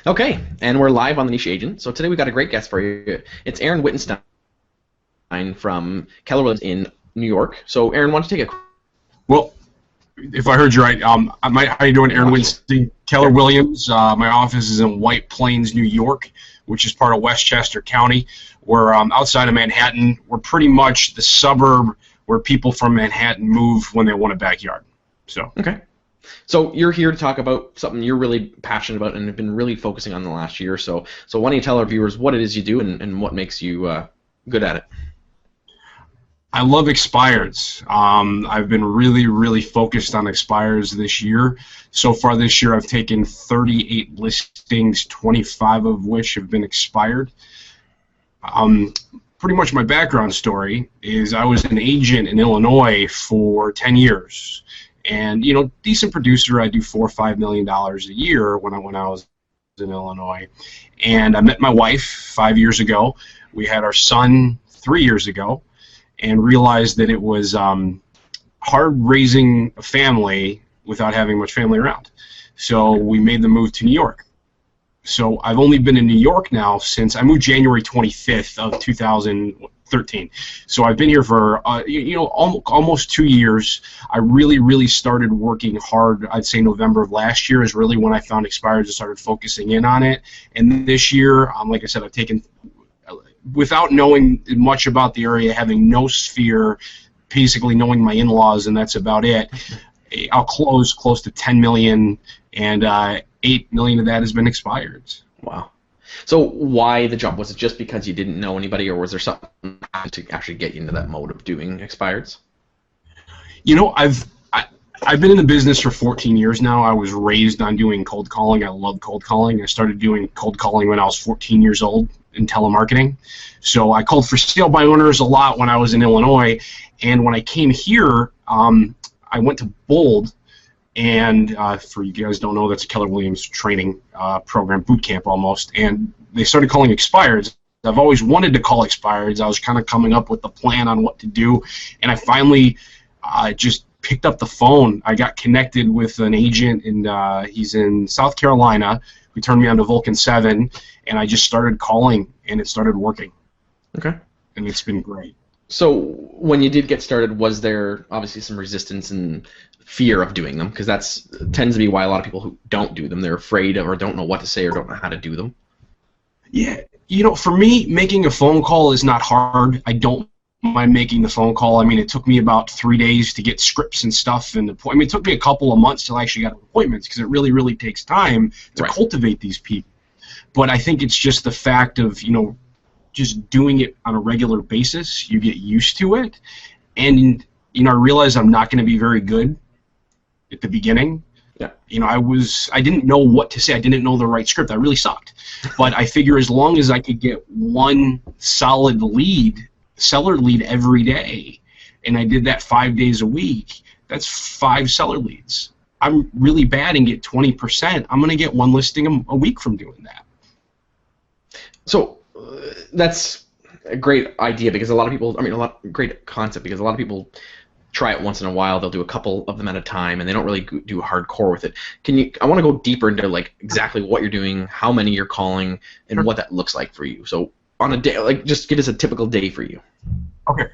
Okay, and we're live on the Niche Agent. So today we got a great guest for you. It's Aaron Wittenstein from Keller Williams in New York. So Aaron, why don't you take a Well, if I heard you right, how you doing, Aaron Wittenstein, Keller Williams? My office is in White Plains, New York, which is part of Westchester County. We're outside of Manhattan. We're pretty much the suburb where people from Manhattan move when they want a backyard. So Okay. So you're here to talk about something you're really passionate about and have been really focusing on the last year or so. So why don't you tell our viewers what it is you do and what makes you good at it? I love expireds. I've been really focused on expireds this year. So far this year, I've taken 38 listings, 25 of which have been expired. Pretty much my background story is I was an agent in Illinois for 10 years. And, you know, decent producer. I do $4 or $5 million a year when I was in Illinois. And I met my wife 5 years ago. We had our son 3 years ago, and realized that it was hard raising a family without having much family around. So we made the move to New York. So I've only been in New York now since I moved January 25th of 2013. So I've been here for almost 2 years. I really started working hard. I'd say November of last year is really when I found expireds and started focusing in on it. And this year, like I said, I've taken, without knowing much about the area, having no sphere, basically knowing my in-laws, and that's about it. I'll close close to 10 million, and 8 million of that has been expired. Wow. So why the jump? Was it just because you didn't know anybody, or was there something to actually get you into that mode of doing expireds? You know, I've been in the business for 14 years now. I was raised on doing cold calling. I love cold calling. I started doing cold calling when I was 14 years old in telemarketing. So I called for sale by owners a lot when I was in Illinois. And when I came here, I went to Bold. And for you guys don't know, that's a Keller Williams training program, boot camp almost. And they started calling expireds. I've always wanted to call expireds. I was kind of coming up with a plan on what to do. And I finally just picked up the phone. I got connected with an agent, and he's in South Carolina, who turned me on to Vulcan 7, and I just started calling, and it started working. Okay. And it's been great. So when you did get started, was there obviously some resistance and fear of doing them? Because that's tends to be why a lot of people who don't do them, they're afraid of or don't know what to say or don't know how to do them. Yeah, you know, for me, making a phone call is not hard. I don't mind making the phone call. I mean, it took me about 3 days to get scripts and stuff, and it took me a couple of months till I actually got appointments, because it really takes time to cultivate these people. But I think it's just the fact of, you know, just doing it on a regular basis. You get used to it, and you know, I realized I'm not going to be very good at the beginning. Yeah. You know, I didn't know what to say. I didn't know the right script. I really sucked. But I figure as long as I could get one solid seller lead every day, and I did that 5 days a week, that's 5 seller leads. I'm really bad and get 20%. I'm going to get one listing a week from doing that. So that's a great idea, because a lot of people, great concept, because a lot of people try it once in a while. They'll do a couple of them at a time, and they don't really do hardcore with it. I want to go deeper into like exactly what you're doing, how many you're calling, and what that looks like for you. So on a day, like, just give us a typical day for you. Okay.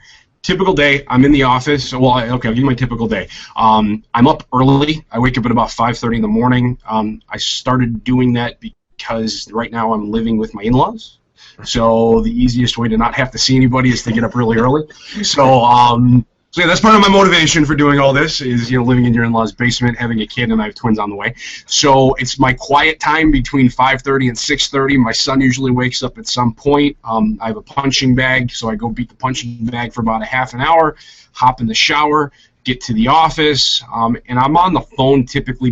Typical day, I'm in the office. Well, I'll give you my typical day. I'm up early. I wake up at about 5:30 in the morning. I started doing that because right now I'm living with my in-laws. So the easiest way to not have to see anybody is to get up really early. So yeah, that's part of my motivation for doing all this is, you know, living in your in-laws' basement, having a kid, and I have twins on the way. So it's my quiet time between 5:30 and 6:30. My son usually wakes up at some point. I have a punching bag, so I go beat the punching bag for about a half an hour, hop in the shower, get to the office, and I'm on the phone typically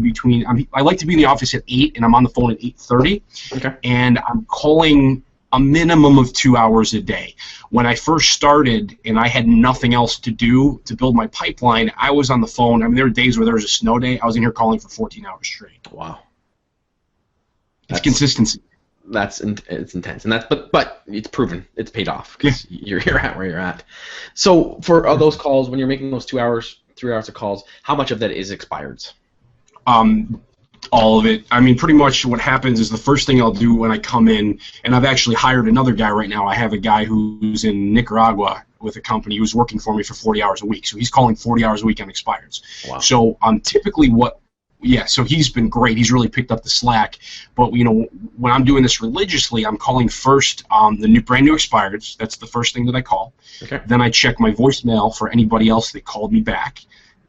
I like to be in the office at 8, and I'm on the phone at 8:30. Okay. And I'm calling a minimum of 2 hours a day. When I first started and I had nothing else to do to build my pipeline, I was on the phone. I mean, there were days where there was a snow day. I was in here calling for 14 hours straight. Wow. It's consistency. It's intense, and but it's proven. It's paid off because you're at where you're at. So for those calls, when you're making those 2 hours, 3 hours of calls, how much of that is expireds? All of it. I mean, pretty much what happens is the first thing I'll do when I come in, and I've actually hired another guy right now. I have a guy who's in Nicaragua with a company who's working for me for 40 hours a week. So he's calling 40 hours a week on expireds. Wow. So typically so he's been great. He's really picked up the slack. But, when I'm doing this religiously, I'm calling first the brand new expireds. That's the first thing that I call. Okay. Then I check my voicemail for anybody else that called me back.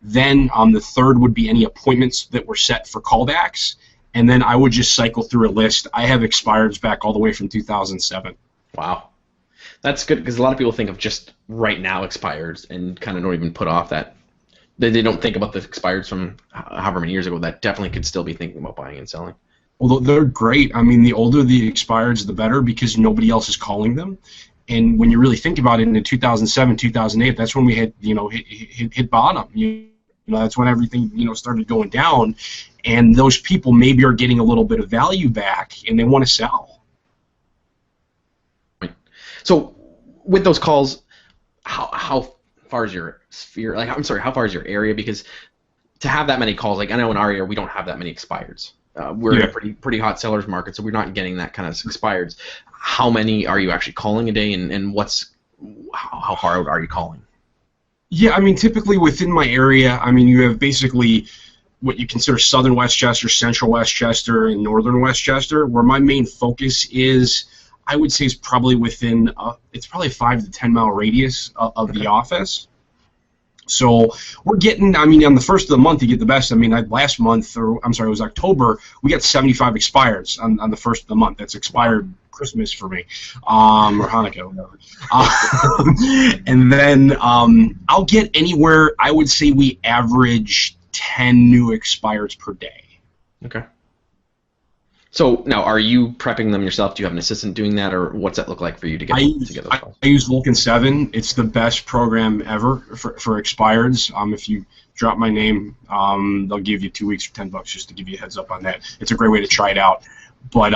Then the third would be any appointments that were set for callbacks, and then I would just cycle through a list. I have expireds back all the way from 2007. Wow. That's good, because a lot of people think of just right now expireds and kind of don't even put off that. They don't think about the expireds from however many years ago that definitely could still be thinking about buying and selling. Well, they're great. I mean, the older the expireds, the better, because nobody else is calling them. And when you really think about it, in 2007, 2008, that's when we had, hit bottom. That's when everything, started going down, and those people maybe are getting a little bit of value back, and they want to sell. So, with those calls, how far is your sphere? How far is your area? Because to have that many calls, I know in our area we don't have that many expireds. We're in a pretty hot sellers market, so we're not getting that kind of expireds. How many are you actually calling a day, and how far out are you calling? Yeah, I mean, typically within my area, you have basically what you consider southern Westchester, central Westchester, and northern Westchester, where my main focus is, I would say, is probably within, it's probably a 5 to 10 mile radius of the office. So we're getting, on the first of the month, you get the best. Last month, it was October, we got 75 expireds on the first of the month. That's expired Christmas for me, or Hanukkah, whatever. And then I'll get anywhere, I would say we average 10 new expireds per day. Okay. So now, are you prepping them yourself? Do you have an assistant doing that, or what's that look like for you to get those calls? I use Vulcan 7. It's the best program ever for expireds. If you drop my name, they'll give you 2 weeks for $10 just to give you a heads up on that. It's a great way to try it out. But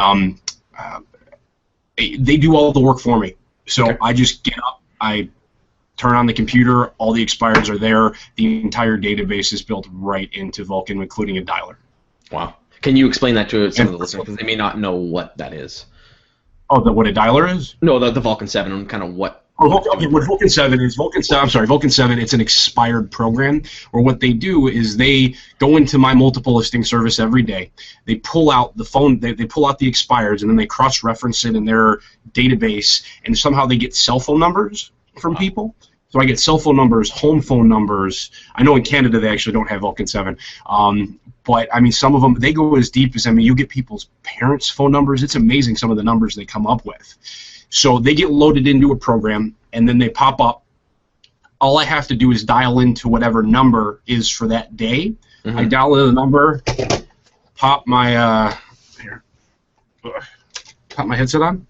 they do all the work for me. So okay. I just get up, I turn on the computer, all the expireds are there. The entire database is built right into Vulcan, including a dialer. Wow. Can you explain that to some of the listeners, because they may not know what that is? Oh, what a dialer is? No, the Vulcan 7 and kind of what. Okay, what Vulcan 7 is, Vulcan 7, it's an expired program, where what they do is they go into my multiple listing service every day. They pull out the phone, they pull out the expireds, and then they cross-reference it in their database, and somehow they get cell phone numbers from people. So I get cell phone numbers, home phone numbers. I know in Canada they actually don't have Vulcan 7. But, some of them, they go as deep as, you get people's parents' phone numbers. It's amazing some of the numbers they come up with. So they get loaded into a program, and then they pop up. All I have to do is dial into whatever number is for that day. Mm-hmm. I dial in the number, pop my headset on,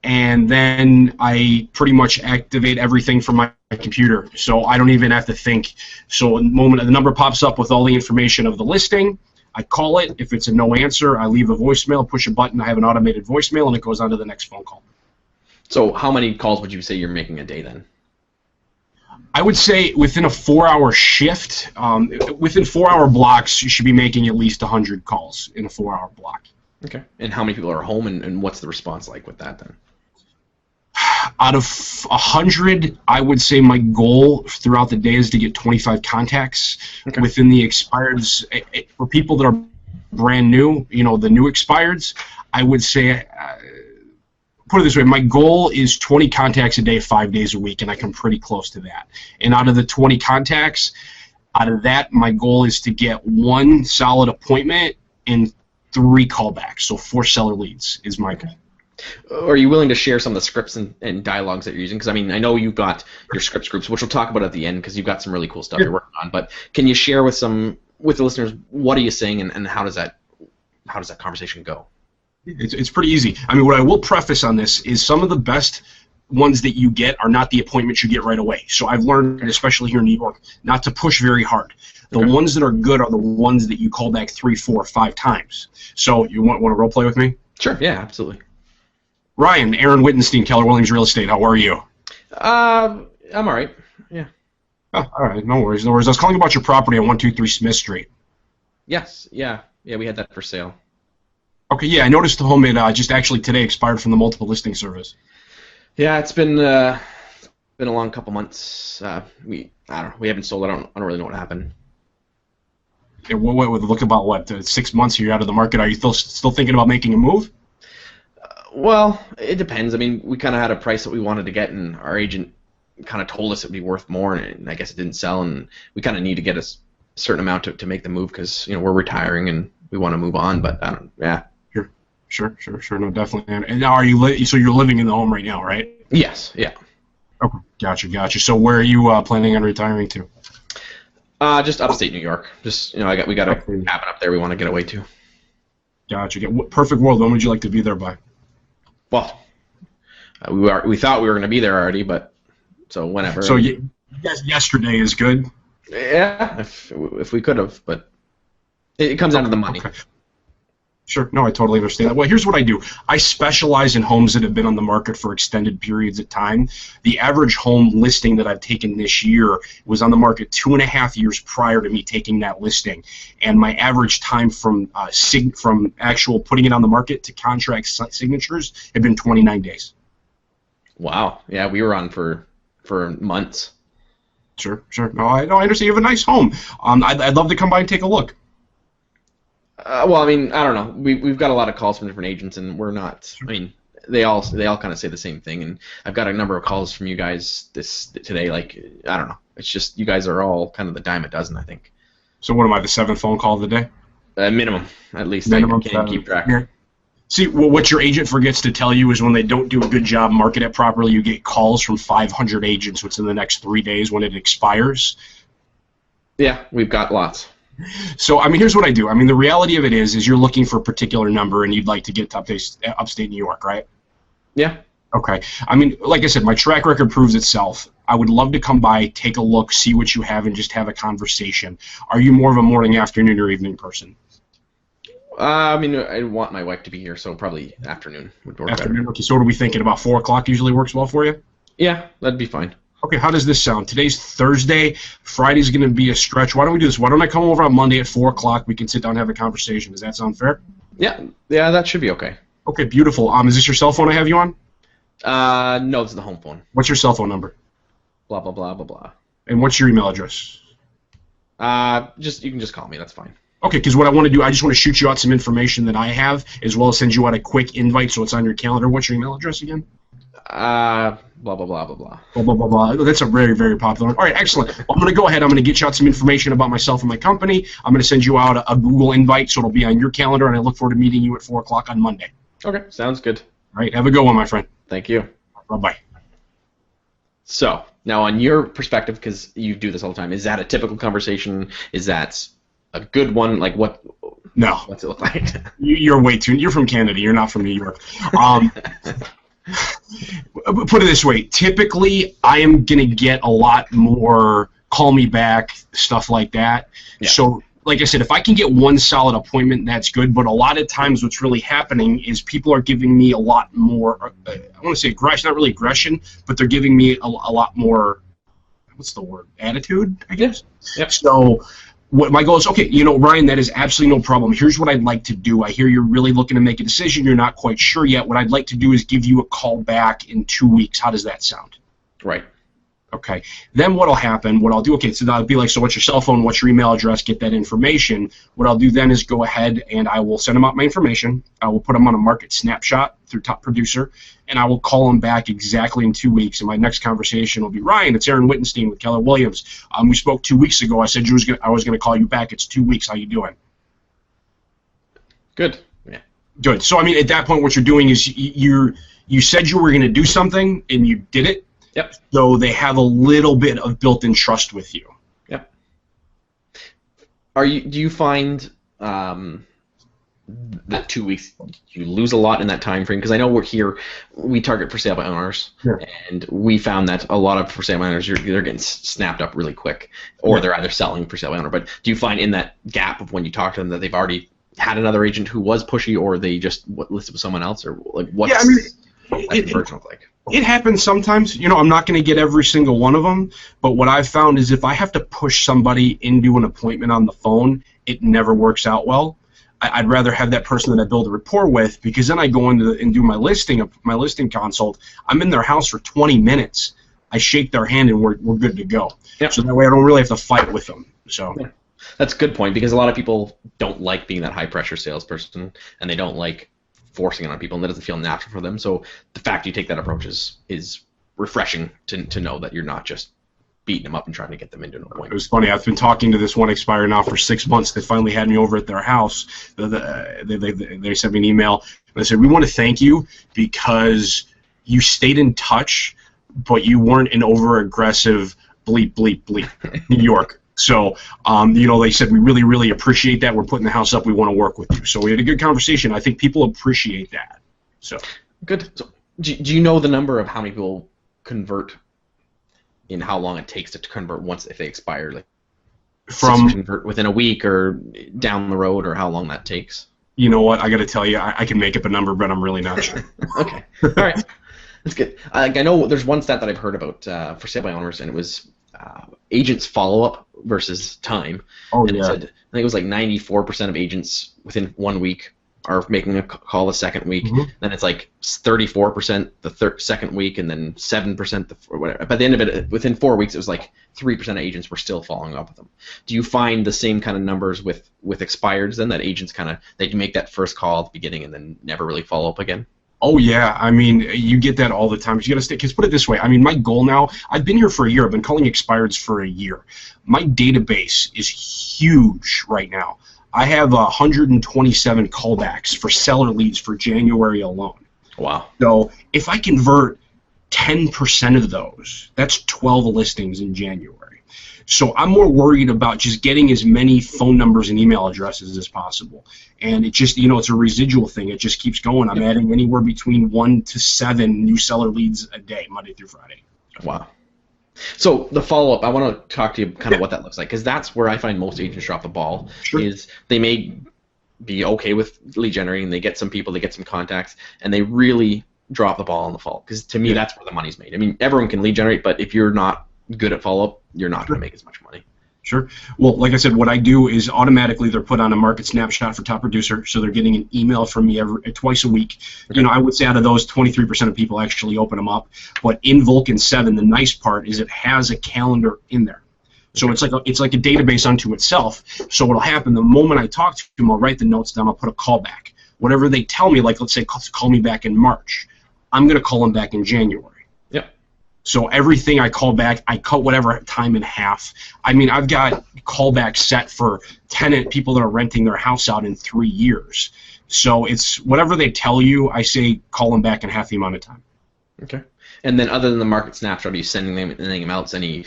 and then I pretty much activate everything from my computer, so I don't even have to think. So the moment the number pops up with all the information of the listing, I call it. If it's a no answer, I leave a voicemail, push a button, I have an automated voicemail, and it goes on to the next phone call. So how many calls would you say you're making a day then? I would say within a 4-hour shift, within 4-hour blocks, you should be making at least 100 calls in a 4-hour block. Okay. And how many people are home, and what's the response like with that then? Out of 100, I would say my goal throughout the day is to get 25 contacts within the expireds. For people that are brand new, the new expireds, I would say, put it this way, my goal is 20 contacts a day, 5 days a week, and I come pretty close to that. And out of the 20 contacts, out of that, my goal is to get 1 solid appointment and 3 callbacks. So 4 seller leads is my goal. Are you willing to share some of the scripts and dialogues that you're using? Because I know you've got your scripts groups, which we'll talk about at the end, because you've got some really cool stuff you're working on. But can you share with the listeners, what are you saying, and how does that conversation go? It's pretty easy. What I will preface on this is some of the best ones that you get are not the appointments you get right away. So I've learned, especially here in New York, not to push very hard. The ones that are good are the ones that you call back 3, 4, 5 times. So you want to role play with me? Sure. Yeah, absolutely. Ryan, Aaron Wittenstein, Keller Williams Real Estate. How are you? I'm all right. Yeah. Oh, all right. No worries. I was calling about your property on 123 Smith Street. Yes, yeah, yeah. We had that for sale. Okay, yeah, I noticed the home just actually today expired from the multiple listing service. Yeah, it's been a long couple months. I don't know. We haven't sold it. I don't really know what happened. Yeah, look about what 6 months you're out of the market. Are you still thinking about making a move? Well, it depends. I mean, we kind of had a price that we wanted to get, and our agent kind of told us it would be worth more, and I guess it didn't sell, and we kind of need to get a certain amount to make the move because we're retiring and we want to move on. But I don't. Yeah. Sure. No, definitely. And now so you're living in the home right now, right? Yes. Yeah. Okay, gotcha. So where are you planning on retiring to? Just upstate New York. Just we got a cabin up there we want to get away to. Gotcha. Perfect world. When would you like to be there by? Well, we thought we were going to be there already, but so whenever. So yesterday is good. Yeah, if we could have, but it comes down to the money. Okay. Sure. No, I totally understand that. Well, here's what I do. I specialize in homes that have been on the market for extended periods of time. The average home listing that I've taken this year was on the market 2.5 years prior to me taking that listing. And my average time from actual putting it on the market to contract signatures had been 29 days. Wow. Yeah, we were on for months. Sure. No, I understand. You have a nice home. I'd love to come by and take a look. Well, I mean, I don't know. We've got a lot of calls from different agents, and we're not. I mean, they all kind of say the same thing. And I've got a number of calls from you guys today. Like, I don't know. It's just you guys are all kind of the dime a dozen, I think. So what am I? The 7th phone call of the day? Minimum, at least. Minimum. I can't keep track. Yeah. See, what your agent forgets to tell you is when they don't do a good job market it properly, you get calls from 500 agents within the next 3 days when it expires. Yeah, we've got lots. So, I mean, here's what I do. I mean, the reality of it is you're looking for a particular number and you'd like to get to upstate New York, right? Yeah. Okay. I mean, like I said, my track record proves itself. I would love to come by, take a look, see what you have, and just have a conversation. Are you more of a morning, afternoon, or evening person? I mean, I want my wife to be here, so probably afternoon would work Afternoon. better. Okay, so what are we thinking? About 4 o'clock usually works well for you? Yeah, that'd be fine. Okay, how does this sound? Today's Thursday. Friday's going to be a stretch. Why don't we do this? Why don't I come over on Monday at 4 o'clock? We can sit down and have a conversation. Does that sound fair? Yeah, that should be okay. Okay, beautiful. Is this your cell phone I have you on? No, it's the home phone. What's your cell phone number? Blah, blah, blah, blah, blah. And what's your email address? You can just call me. That's fine. Okay, because what I want to do, I just want to shoot you out some information that I have, as well as send you out a quick invite so it's on your calendar. What's your email address again? Blah, blah, blah, blah, blah. Blah, blah, blah, blah. That's a very, very popular one. All right, excellent. Well, I'm going to go ahead. I'm going to get you out some information about myself and my company. I'm going to send you out a Google invite, so it'll be on your calendar, and I look forward to meeting you at 4 o'clock on Monday. Okay, sounds good. All right, have a good one, my friend. Thank you. Bye-bye. So, now on your perspective, because you do this all the time, is that a typical conversation? Is that a good one? Like, No. What's it look like? You're from Canada. You're not from New York. Put it this way. Typically, I am going to get a lot more call me back, stuff like that. Yeah. So, like I said, if I can get one solid appointment, that's good. But a lot of times what's really happening is people are giving me a lot more, I want to say aggression, not really aggression, but they're giving me a lot more, what's the word, attitude, I guess? Yep. So what my goal is, okay, Ryan, that is absolutely no problem. Here's what I'd like to do. I hear you're really looking to make a decision. You're not quite sure yet. What I'd like to do is give you a call back in 2 weeks. How does that sound? Right. Okay. Then what'll happen, what I'll do, okay, so that'll be like, so what's your cell phone, what's your email address, get that information. What I'll do then is go ahead and I will send them out my information. I will put them on a market snapshot through Top Producer, and I will call them back exactly in 2 weeks. And my next conversation will be, Ryan, it's Aaron Wittenstein with Keller Williams. We spoke 2 weeks ago. I said I was going to call you back. It's 2 weeks. How you doing? Good. Yeah. Good. So, I mean, at that point, what you're doing is you said you were going to do something, and you did it. Yep. So they have a little bit of built-in trust with you. Yep. Do you find that 2 weeks you lose a lot in that time frame? Because I know we target for sale by owners, and we found that a lot of for sale by owners they're getting snapped up really quick, or they're either selling for sale by owner. But do you find in that gap of when you talk to them that they've already had another agent who was pushy, or they just listed with someone else, or like what's that conversion look like? It happens sometimes. I'm not going to get every single one of them, but what I've found is if I have to push somebody into an appointment on the phone, it never works out well. I'd rather have that person that I build a rapport with, because then I go into and do my listing consult. I'm in their house for 20 minutes. I shake their hand and we're good to go. Yep. So that way I don't really have to fight with them. So yeah. That's a good point, because a lot of people don't like being that high pressure salesperson, and they don't like forcing it on people, and that doesn't feel natural for them. So the fact you take that approach is refreshing to know that you're not just beating them up and trying to get them into an appointment. It was funny. I've been talking to this one expired now for 6 months. They finally had me over at their house. They sent me an email, and they said, we want to thank you because you stayed in touch, but you weren't an over-aggressive bleep, bleep, bleep, New York. So, they said, we really, really appreciate that. We're putting the house up. We want to work with you. So we had a good conversation. I think people appreciate that. So good. So, do you know the number of how many people convert, in how long it takes to convert once if they expire? Like, from convert within a week or down the road, or how long that takes? You know what? I got to tell you, I can make up a number, but I'm really not sure. Okay. All right. That's good. I know there's one stat that I've heard about for sale by owners, and it was agents follow-up versus time. Oh, and yeah. It said, I think it was like 94% of agents within 1 week are making a call the second week. Mm-hmm. Then it's like 34% the second week, and then 7% or whatever. By the end of it, within 4 weeks, it was like 3% of agents were still following up with them. Do you find the same kind of numbers with expireds then, that agents they can make that first call at the beginning and then never really follow up again? Oh, yeah. I mean, you get that all the time. You got to stay. Because put it this way. I mean, my goal now, I've been here for a year. I've been calling expireds for a year. My database is huge right now. I have 127 callbacks for seller leads for January alone. Wow. So if I convert 10% of those, that's 12 listings in January. So I'm more worried about just getting as many phone numbers and email addresses as possible. And it just, it's a residual thing. It just keeps going. I'm adding anywhere between 1 to 7 new seller leads a day, Monday through Friday. Wow. So the follow-up, I want to talk to you kind of what that looks like, because that's where I find most agents drop the ball. Sure. Is they may be okay with lead generating, they get some people, they get some contacts, and they really drop the ball on the follow-up. Because to me, that's where the money's made. I mean, everyone can lead generate, but if you're not good at follow-up, you're not going to make as much money. Sure. Well, like I said, what I do is automatically they're put on a market snapshot for top producer, so they're getting an email from me twice a week. Okay. I would say out of those, 23% of people actually open them up. But in Vulcan 7, the nice part is it has a calendar in there. So it's like a database unto itself. So what'll happen, the moment I talk to them, I'll write the notes down, I'll put a call back. Whatever they tell me, like let's say call me back in March, I'm going to call them back in January. So everything I call back, I cut whatever time in half. I mean, I've got callbacks set for tenant people that are renting their house out in 3 years. So it's whatever they tell you, I say call them back in half the amount of time. Okay. And then other than the market snapshot, are you sending them anything else, any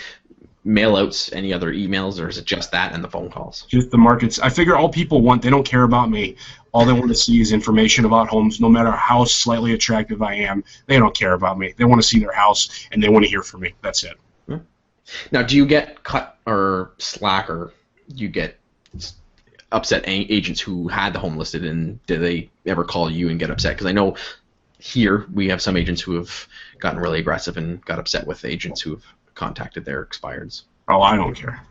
mail-outs, any other emails, or is it just that and the phone calls? Just the markets. I figure all people want, they don't care about me. All they want to see is information about homes, no matter how slightly attractive I am. They don't care about me. They want to see their house, and they want to hear from me. That's it. Yeah. Now, do you get cut or slack, or you get upset agents who had the home listed, and do they ever call you and get upset? Because I know here we have some agents who have gotten really aggressive and got upset with agents who have contacted their expireds. Oh, I don't care.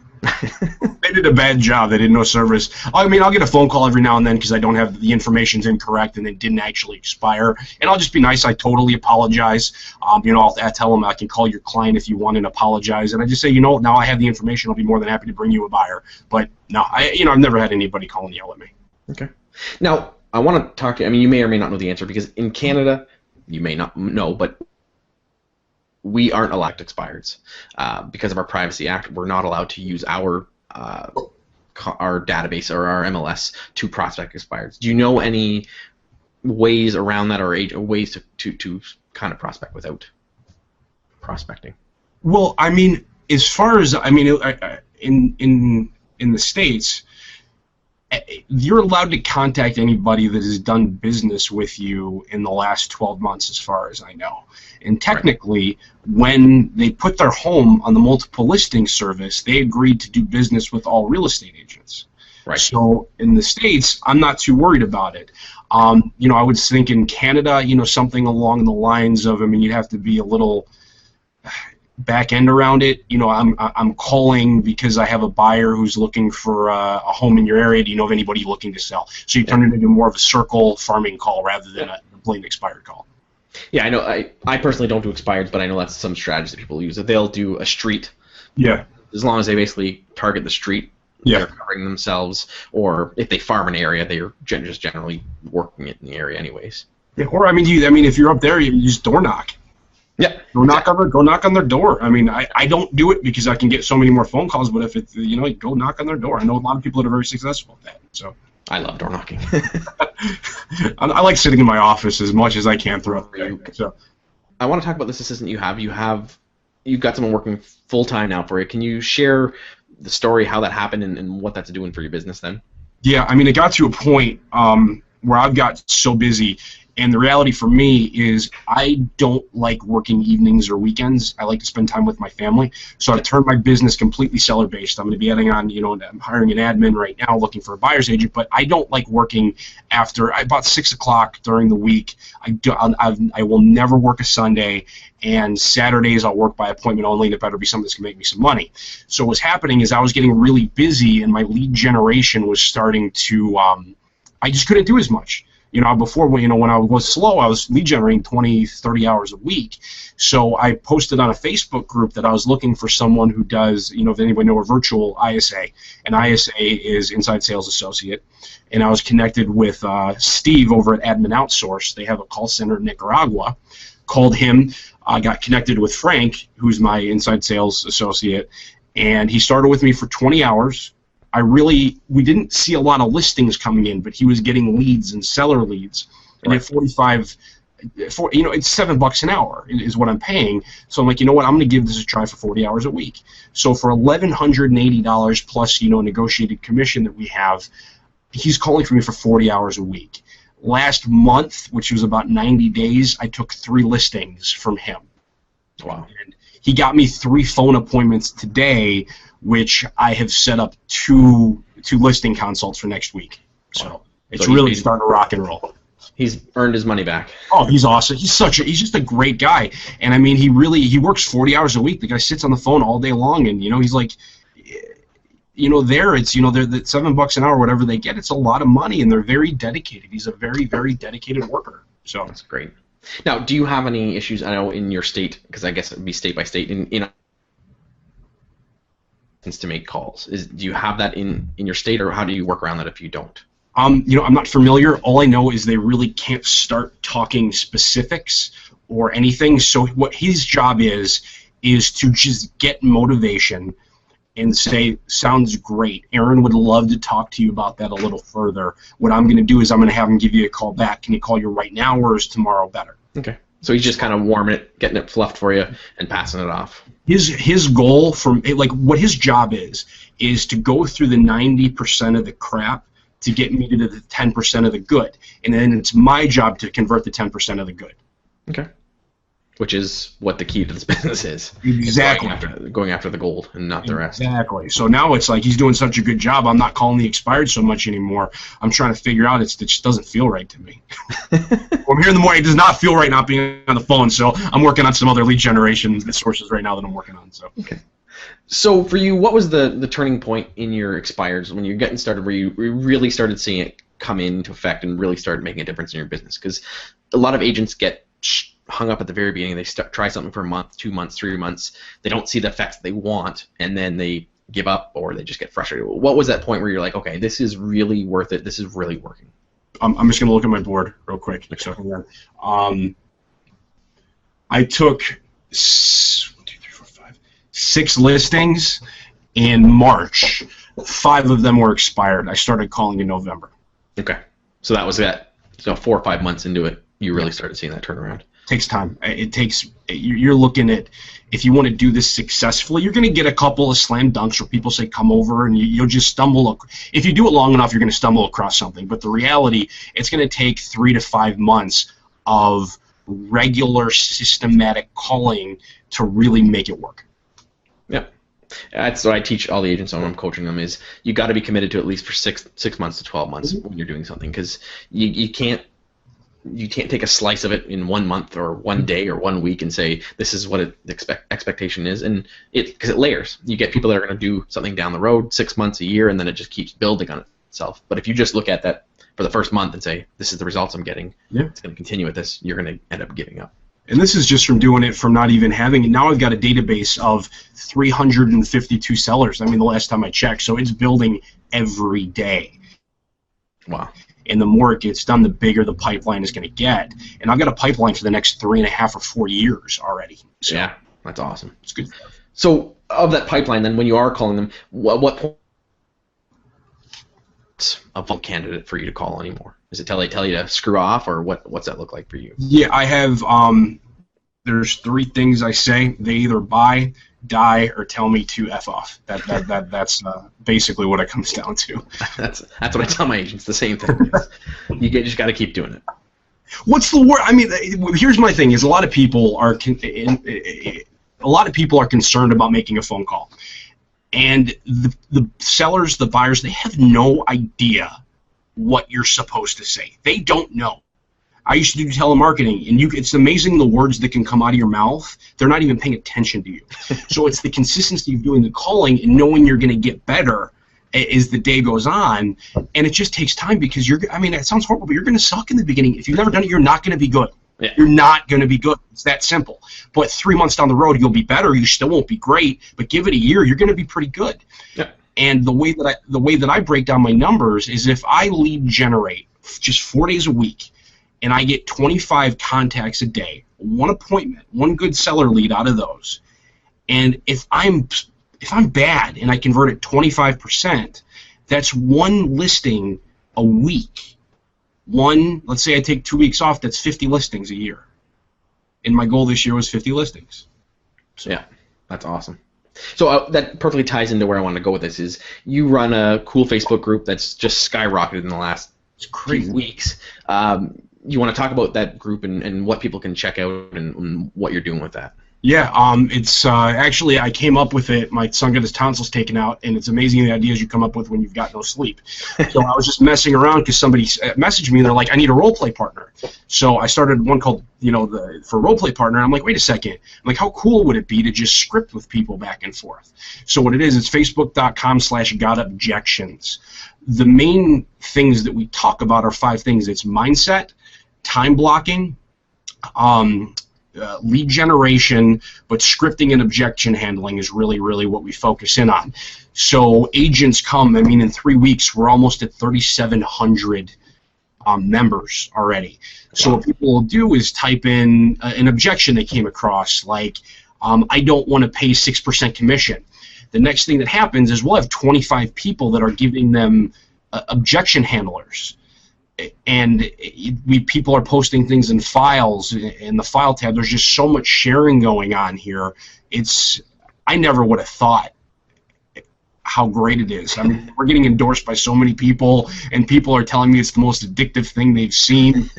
They did a bad job. They did no service. I mean, I'll get a phone call every now and then because I don't have the information's incorrect and it didn't actually expire. And I'll just be nice. I totally apologize. I'll tell them I can call your client if you want and apologize. And I just say, now I have the information. I'll be more than happy to bring you a buyer. But no, I've never had anybody call and yell at me. Okay. Now, I want to talk to you. I mean, you may or may not know the answer because in Canada, you may not know, but we aren't allowed to expireds. Because of our Privacy Act, we're not allowed to use our database or our MLS to prospect expireds. Do you know any ways around that, or ways to kind of prospect without prospecting? Well, I mean, as far as in the States, you're allowed to contact anybody that has done business with you in the last 12 months, as far as I know. And technically, when they put their home on the multiple listing service, they agreed to do business with all real estate agents. Right. So in the States, I'm not too worried about it. I would think in Canada, something along the lines of, you'd have to be a little, back end around it. I'm calling because I have a buyer who's looking for a home in your area. Do you know of anybody looking to sell? So you turn it into more of a circle farming call rather than a plain expired call. Yeah, I know. I personally don't do expireds, but I know that's some strategies that people use. That they'll do a street. Yeah. As long as they basically target the street, Yeah. they're covering themselves. Or if they farm an area, they're just generally working it in the area anyways. Yeah. Or if you're up there, you just door knock. Yeah. Go knock on their door. I mean, I don't do it because I can get so many more phone calls. But if it's go knock on their door. I know a lot of people that are very successful at that. So. I love door knocking. I like sitting in my office as much as I can throughout the day. So. I want to talk about this assistant you have. You've got someone working full time now for you. Can you share the story, how that happened, and what that's doing for your business then? Yeah, I mean, it got to a point where I've got so busy, and the reality for me is I don't like working evenings or weekends. I like to spend time with my family, so I've turned my business completely seller-based. I'm going to be adding on, I'm hiring an admin right now, looking for a buyer's agent, but I don't like working after about 6 o'clock during the week. I will never work a Sunday, and Saturdays I'll work by appointment only, and it better be something that's going to make me some money. So what's happening is I was getting really busy, and my lead generation was starting to, I just couldn't do as much. Before, when I was slow, I was lead generating 20, 30 hours a week. So I posted on a Facebook group that I was looking for someone who does, if anybody know a virtual ISA. An ISA is Inside Sales Associate. And I was connected with Steve over at Admin Outsource. They have a call center in Nicaragua. Called him. I got connected with Frank, who's my Inside Sales Associate. And he started with me for 20 hours. We didn't see a lot of listings coming in, but he was getting leads and seller leads. And at 45, it's $7 an hour is what I'm paying. So I'm like, you know what, I'm going to give this a try for 40 hours a week. So for $1,180 plus, negotiated commission that we have, he's calling for me for 40 hours a week. Last month, which was about 90 days, I took 3 listings from him. Wow. And he got me 3 phone appointments today, which I have set up two listing consults for next week. So it's really starting to rock and roll. He's earned his money back. Oh, he's awesome. He's just a great guy. And I mean, he works 40 hours a week. The guy sits on the phone all day long, and he's like, they're $7 an hour, whatever they get. It's a lot of money, and they're very dedicated. He's a very, very dedicated worker. So that's great. Now, do you have any issues? I know in your state, because I guess it would be state by state. To make calls, do you have that in your state, or how do you work around that if you don't? I'm not familiar. All I know is they really can't start talking specifics or anything. So what his job is to just get motivation and say, sounds great. Aaron would love to talk to you about that a little further. What I'm going to do is I'm going to have him give you a call back. Can he call you right now, or is tomorrow better? Okay. So he's just kind of warming it, getting it fluffed for you, and passing it off. His goal what his job is to go through the 90% of the crap to get me to the 10% of the good, and then it's my job to convert the 10% of the good. Okay. Which is what the key to this business is. Exactly. Going after the gold and not the rest. Exactly. So now it's like he's doing such a good job, I'm not calling the expired so much anymore. I'm trying to figure out, it just doesn't feel right to me. I'm here in the morning, it does not feel right not being on the phone, so I'm working on some other lead generation sources right now that I'm working on. So. Okay. So for you, what was the turning point in your expireds when you're getting started, where you really started seeing it come into effect and really started making a difference in your business? Because a lot of agents get hung up at the very beginning. They try something for a month, 2 months, 3 months. They don't see the effects they want, and then they give up, or they just get frustrated. What was that point where you're like, okay, this is really worth it. This is really working? I'm just going to look at my board real quick. Okay. So, I took 6 listings in March. 5 of them were expired. I started calling in November. Okay. So that was that. So 4 or 5 months into it, you really started seeing that turnaround. Takes time. You're looking at, if you want to do this successfully, you're going to get a couple of slam dunks where people say come over, and you'll just stumble. If you do it long enough, you're going to stumble across something. But the reality, it's going to take 3 to 5 months of regular systematic calling to really make it work. Yeah. That's what I teach all the agents when I'm coaching them, is you got to be committed to at least for 6 months to 12 months when you're doing something, because you can't you can't take a slice of it in 1 month or 1 day or 1 week and say this is what the expectation is, and because it layers. You get people that are going to do something down the road, 6 months, a year, and then it just keeps building on itself. But if you just look at that for the first month and say this is the results I'm getting, it's going to continue with this, you're going to end up giving up. And this is just from doing it from not even having it. Now I've got a database of 352 sellers. I mean, the last time I checked, so it's building every day. Wow. And the more it gets done, the bigger the pipeline is going to get. And I've got a pipeline for the next 3.5 or 4 years already. So yeah, that's awesome. It's good. So of that pipeline, then, when you are calling them, what point a candidate for you to call anymore? Is it they tell you to screw off, or what's that look like for you? Yeah, I have. There's 3 things I say. They either buy, die, or tell me to F off. That's basically what it comes down to. That's what I tell my agents. The same thing. You just got to keep doing it. What's the word? I mean, here's my thing: is a lot of people are concerned about making a phone call, and the sellers, the buyers, they have no idea what you're supposed to say. They don't know. I used to do telemarketing, and it's amazing the words that can come out of your mouth. They're not even paying attention to you. So it's the consistency of doing the calling and knowing you're going to get better as the day goes on, and it just takes time because I mean, it sounds horrible, but you're going to suck in the beginning. If you've never done it, you're not going to be good. Yeah. You're not going to be good. It's that simple. But 3 months down the road, you'll be better. You still won't be great, but give it a year, you're going to be pretty good. Yeah. And the way that I break down my numbers is if I lead generate just 4 days a week, and I get 25 contacts a day, 1 appointment, 1 good seller lead out of those, and if I'm bad and I convert at 25%, that's 1 listing a week. Let's say I take 2 weeks off, that's 50 listings a year. And my goal this year was 50 listings. So. Yeah, that's awesome. So that perfectly ties into where I wanted to go with this. Is you run a cool Facebook group that's just skyrocketed in the last few weeks. You want to talk about that group and what people can check out and what you're doing with that? Yeah, it's actually, I came up with it. My son got his tonsils taken out, and it's amazing the ideas you come up with when you've got no sleep. So I was just messing around because somebody messaged me, and they're like, I need a role play partner. So I started one called, for role play partner. I'm like, wait a second. I'm like, how cool would it be to just script with people back and forth? So what it is, it's facebook.com/gotobjections. The main things that we talk about are 5 things. It's mindset, time blocking, lead generation, but scripting and objection handling is really, really what we focus in on. So agents come, I mean, in 3 weeks, we're almost at 3,700 members already. So what people will do is type in an objection they came across, like, I don't want to pay 6% commission. The next thing that happens is we'll have 25 people that are giving them objection handlers. And people are posting things in files in the file tab. There's just so much sharing going on here. I never would have thought how great it is. I mean, we're getting endorsed by so many people, and people are telling me it's the most addictive thing they've seen.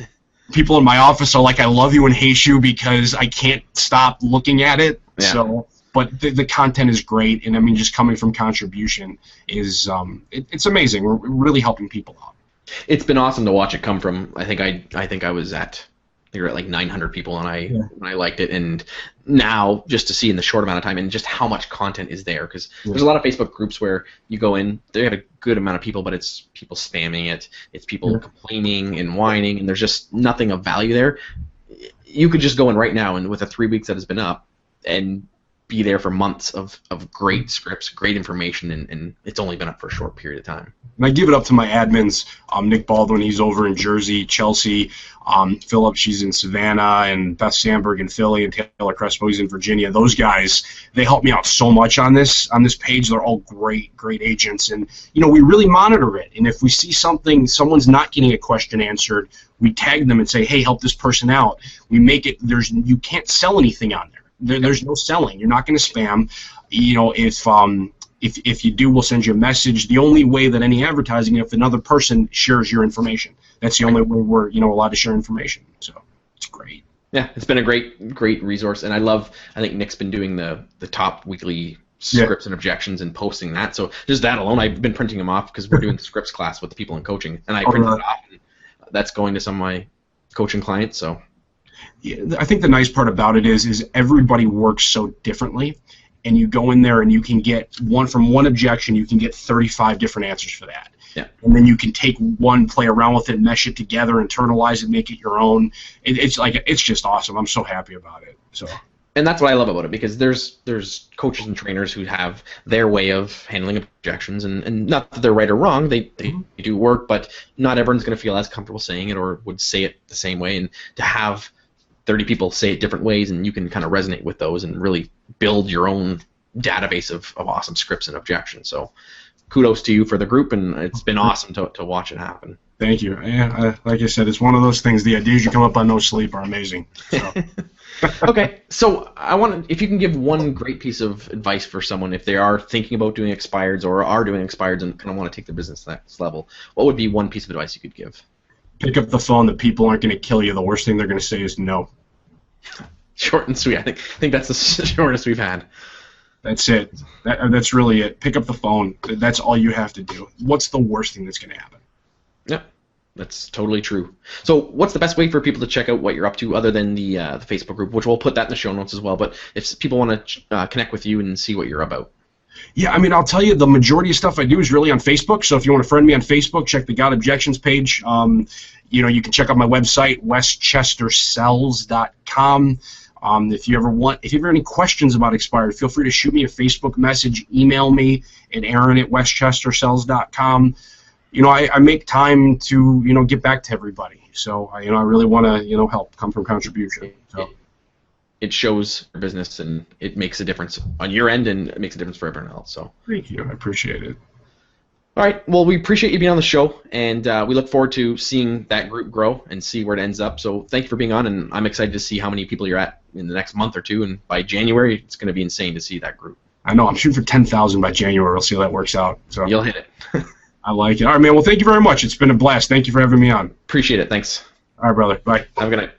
People in my office are like, I love you and hate you because I can't stop looking at it. Yeah. So, but the content is great, and I mean, just coming from contribution is it's amazing. We're really helping people out. It's been awesome to watch it come from. I think I was at. They were at like 900 people, and when I liked it, and now just to see in the short amount of time and just how much content is there, because there's a lot of Facebook groups where you go in, they have a good amount of people, but it's people spamming it, it's people complaining and whining, and there's just nothing of value there. You could just go in right now, and with the 3 weeks that has been up, and be there for months of great scripts, great information, and it's only been up for a short period of time. And I give it up to my admins, Nick Baldwin, he's over in Jersey, Chelsea, Philip, she's in Savannah, and Beth Sandberg in Philly, and Taylor Crespo, he's in Virginia. Those guys, they help me out so much on this page. They're all great agents, and we really monitor it. And if we see someone's not getting a question answered, we tag them and say, hey, help this person out. We make it. You can't sell anything on there. There's no selling. You're not going to spam. If you do, we'll send you a message. The only way that any advertising, if another person shares your information, that's the only way we're allowed to share information. So it's great. Yeah, it's been a great resource, and I think Nick's been doing the top weekly scripts and objections and posting that. So just that alone, I've been printing them off because we're doing the scripts class with the people in coaching, and I printed it off. And that's going to some of my coaching clients. So yeah, I think the nice part about it is everybody works so differently, and you go in there and you can get one objection, you can get 35 different answers for that. Yeah. And then you can take one, play around with it, mesh it together, internalize it, make it your own. It's just awesome. I'm so happy about it. So. And that's what I love about it, because there's coaches and trainers who have their way of handling objections, and not that they're right or wrong, they do work, but not everyone's going to feel as comfortable saying it or would say it the same way. And to have 30 people say it different ways, and you can kind of resonate with those and really build your own database of awesome scripts and objections. So kudos to you for the group, and it's been awesome to watch it happen. Thank you. Yeah, like I said, it's one of those things. The ideas you come up on no sleep are amazing. So. Okay, so if you can give one great piece of advice for someone if they are thinking about doing expireds or are doing expireds and kind of want to take their business to the next level, what would be one piece of advice you could give? Pick up the phone. The people aren't going to kill you. The worst thing they're going to say is no. Short and sweet. I think that's the shortest we've had. That's it. That's really it. Pick up the phone. That's all you have to do. What's the worst thing that's going to happen? Yep. That's totally true. So what's the best way for people to check out what you're up to other than the Facebook group, which we'll put that in the show notes as well, but if people want to connect with you and see what you're about? Yeah, I mean, I'll tell you, the majority of stuff I do is really on Facebook, so if you want to friend me on Facebook, check the Got Objections page. You can check out my website, westchestersells.com. If you have any questions about expired, feel free to shoot me a Facebook message, email me at aaron@westchestersells.com. I make time to, get back to everybody. So, I really want to, help come from contribution. So. It shows your business, and it makes a difference on your end, and it makes a difference for everyone else. So. Thank you. I appreciate it. All right. Well, we appreciate you being on the show, and we look forward to seeing that group grow and see where it ends up. So thank you for being on, and I'm excited to see how many people you're at in the next month or two, and by January, it's going to be insane to see that group. I know. I'm shooting for 10,000 by January. We'll see how that works out. So. You'll hit it. I like it. All right, man. Well, thank you very much. It's been a blast. Thank you for having me on. Appreciate it. Thanks. All right, brother. Bye. Have a good night.